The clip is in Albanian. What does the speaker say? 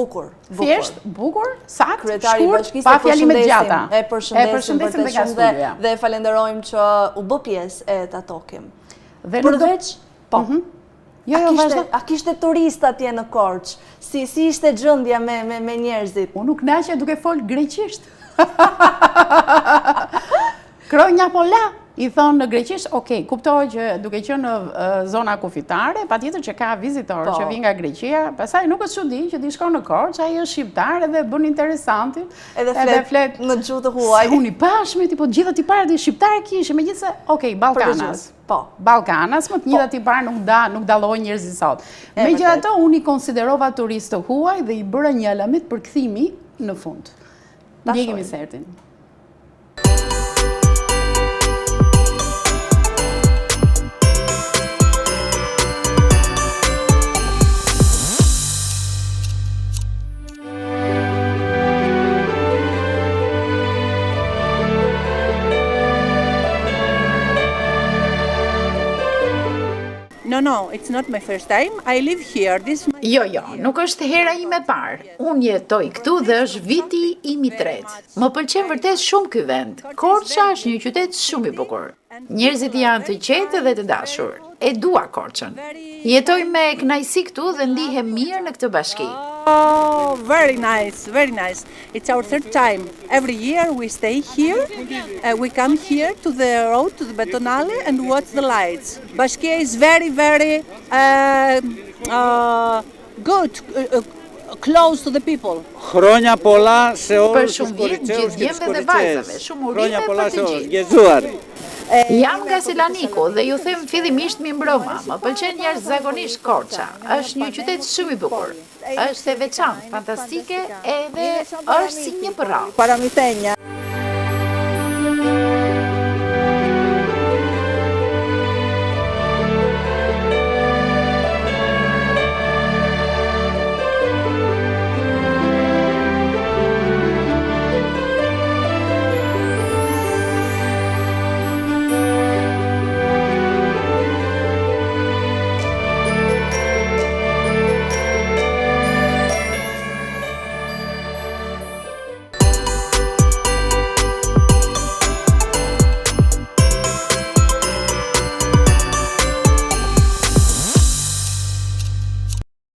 Bukur. Thjesht, bukur, sakt, Kryetari i shkurt, bashkisë, pa fjalimet gjata. E përshëndesim dhe nga shumë studia. dhe falenderojmë që u bë pjesë e Tatokim. Dhe Përveç, po. A kishte turist atje në Korçë? Si ishte gjendja me njerëzit? Unë nuk naqja duke fol greqisht. Kronja po la, i thonë në greqisht, okej, kuptoj që duke qenë në zona kufitare, patjetër që ka vizitor që vijnë nga Greqia, pastaj nuk është çudi që ti shkon në Korçë, ai është shqiptar edhe bën interesantin. Edhe flet në gjuhë të huaj. Unë i pashme, tipo gjithë tiparet i shqiptar kishe, megjithëse, okej, Ballkanas. Po. Ballkanas, më të njëjtat tipar nuk dallojnë njerëzit sot. Megjithatë, unë i konsiderova turist të huaj dhe i bëra një alamit për kthimi në fund. Ndjekim insertin. No, it's not my first time. I live here. Jo, nuk është hera ime e parë. Unë jetoj këtu dhe është viti im i tretë. Më pëlqen vërtet shumë ky vend. Korça është një qytet shumë i bukur. Njerëzit janë të qetë dhe të dashur. E dua Korçën. Jetoj me kënaqësi këtu dhe ndihem mirë në këtë bashki. Oh, very nice, very nice. It's our third time. Every year we stay here. We come here to the road, to the Betonale, and watch the lights. Bashkia is very, very good, close to the people. Χρόνια πολλά σε όλους τους Për κοριτσαίους και τις κοριτσές. Χρόνια πολλά σε όλους. Gjezuar. Jam nga Selaniku dhe ju them fillimisht mi mbrëma. Më pëlqen jashtëzakonisht Korça. Është një qytet shumë i bukur. Është e veçantë, fantastike edhe është si një përrall. Paramithenia.